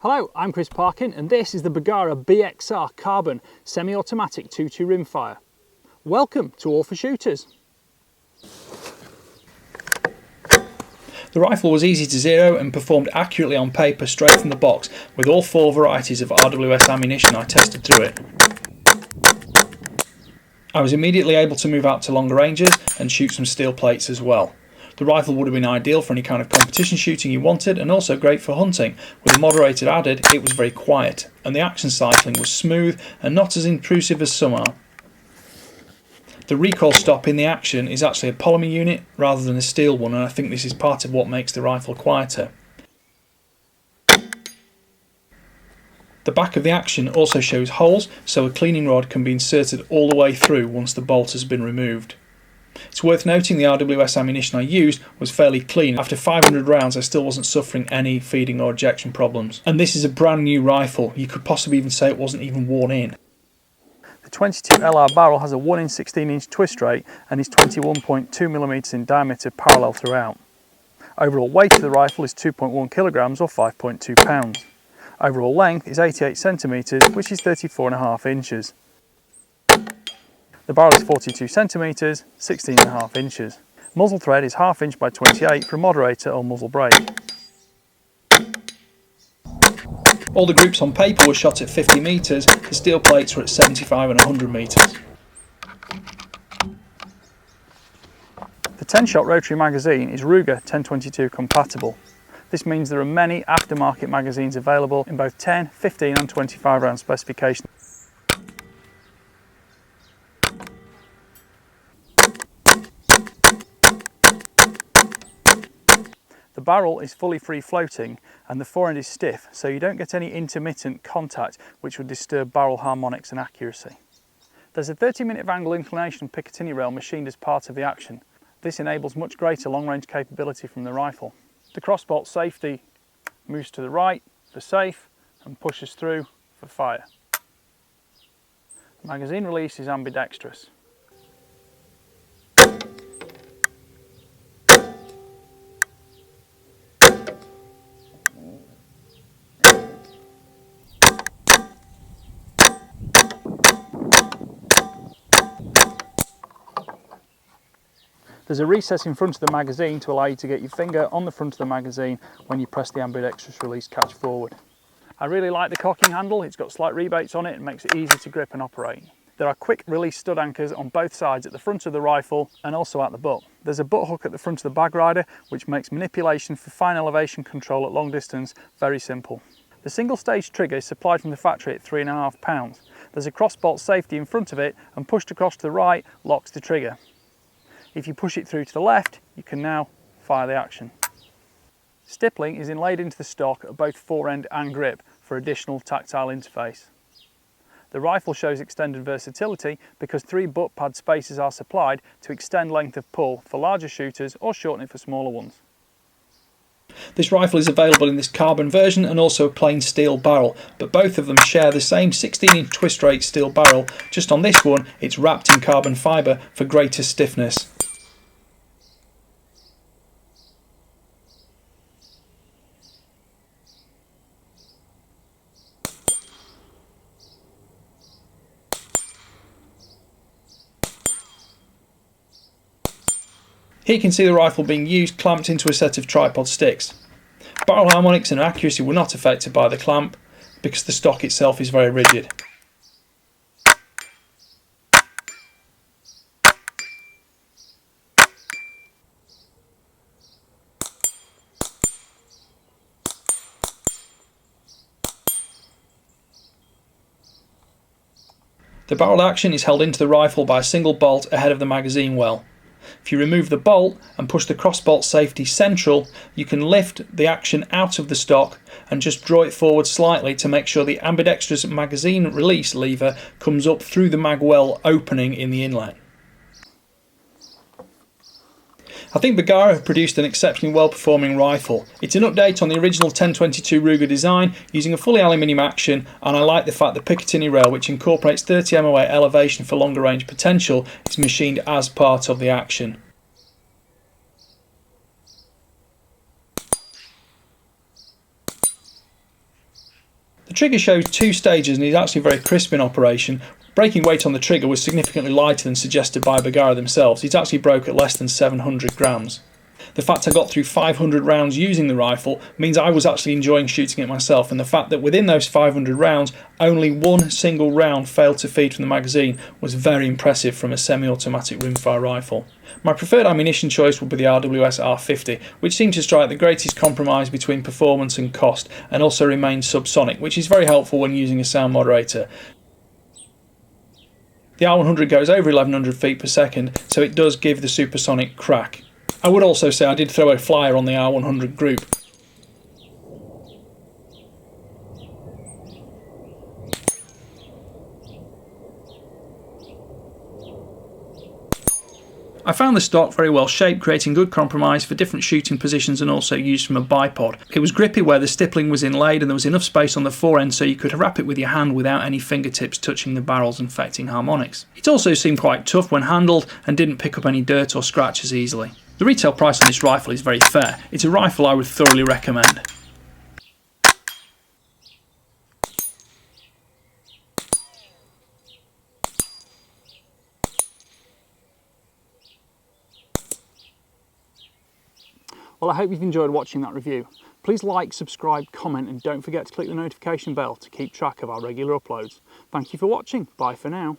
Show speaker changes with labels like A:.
A: Hello, I'm Chris Parkin and this is the Bergara BXR Carbon semi-automatic 2.2 rimfire. Welcome to All for Shooters.
B: The rifle was easy to zero and performed accurately on paper straight from the box with all 4 varieties of RWS ammunition I tested through it. I was immediately able to move out to longer ranges and shoot some steel plates as well. The rifle would have been ideal for any kind of competition shooting you wanted and also great for hunting. With a moderator added, it was very quiet and the action cycling was smooth and not as intrusive as some are. The recoil stop in the action is actually a polymer unit rather than a steel one, and I think this is part of what makes the rifle quieter. The back of the action also shows holes, so a cleaning rod can be inserted all the way through once the bolt has been removed. It's worth noting the RWS ammunition I used was fairly clean. After 500 rounds I still wasn't suffering any feeding or ejection problems. And this is a brand new rifle, you could possibly even say it wasn't even worn in.
A: The 22 LR barrel has a 1 in 16 inch twist rate and is 21.2mm in diameter parallel throughout. Overall weight of the rifle is 2.1 kilograms or 5.2 pounds. Overall length is 88 centimeters, which is 34.5 inches. The barrel is 42 centimeters, 16.5 inches. Muzzle thread is 1/2 inch by 28 for a moderator or muzzle brake.
B: All the groups on paper were shot at 50 metres, the steel plates were at 75 and 100 metres.
A: The 10-shot Rotary Magazine is Ruger 1022 compatible. This means there are many aftermarket magazines available in both 10, 15 and 25 round specifications. The barrel is fully free floating and the forend is stiff, so you don't get any intermittent contact which would disturb barrel harmonics and accuracy. There's a 30-minute of angle inclination Picatinny rail machined as part of the action. This enables much greater long-range capability from the rifle. The crossbolt safety moves to the right for safe and pushes through for fire. The magazine release is ambidextrous. There's a recess in front of the magazine to allow you to get your finger on the front of the magazine when you press the ambidextrous release catch forward. I really like the cocking handle, it's got slight rebates on it and makes it easy to grip and operate. There are quick release stud anchors on both sides at the front of the rifle and also at the butt. There's a butt hook at the front of the bag rider which makes manipulation for fine elevation control at long distance very simple. The single stage trigger is supplied from the factory at 3.5 pounds. There's a crossbolt safety in front of it and pushed across to the right locks the trigger. If you push it through to the left, you can now fire the action. Stippling is inlaid into the stock at both forend and grip for additional tactile interface. The rifle shows extended versatility because 3 butt pad spaces are supplied to extend length of pull for larger shooters or shorten it for smaller ones.
B: This rifle is available in this carbon version and also a plain steel barrel, but both of them share the same 16-inch twist rate steel barrel, just on this one it's wrapped in carbon fibre for greater stiffness. Here you can see the rifle being used clamped into a set of tripod sticks. Barrel harmonics and accuracy were not affected by the clamp because the stock itself is very rigid. The barrel action is held into the rifle by a single bolt ahead of the magazine well. If you remove the bolt and push the crossbolt safety central, you can lift the action out of the stock and just draw it forward slightly to make sure the ambidextrous magazine release lever comes up through the mag well opening in the inlet. I think Bergara have produced an exceptionally well performing rifle. It's an update on the original 1022 Ruger design using a fully aluminium action, and I like the fact the Picatinny rail, which incorporates 30 MOA elevation for longer range potential, is machined as part of the action. The trigger shows 2 stages and is actually very crisp in operation. Braking weight on the trigger was significantly lighter than suggested by Bergara themselves. It actually broke at less than 700 grams. The fact I got through 500 rounds using the rifle means I was actually enjoying shooting it myself, and the fact that within those 500 rounds only one single round failed to feed from the magazine was very impressive from a semi-automatic rimfire rifle. My preferred ammunition choice would be the RWS R50, which seemed to strike the greatest compromise between performance and cost, and also remains subsonic, which is very helpful when using a sound moderator. The R100 goes over 1100 feet per second, so it does give the supersonic crack. I would also say I did throw a flyer on the R100 group. I found the stock very well shaped, creating good compromise for different shooting positions and also used from a bipod. It was grippy where the stippling was inlaid and there was enough space on the forend so you could wrap it with your hand without any fingertips touching the barrels and affecting harmonics. It also seemed quite tough when handled and didn't pick up any dirt or scratches easily. The retail price on this rifle is very fair. It's a rifle I would thoroughly recommend.
A: Well, I hope you've enjoyed watching that review. Please like, subscribe, comment, and don't forget to click the notification bell to keep track of our regular uploads. Thank you for watching. Bye for now.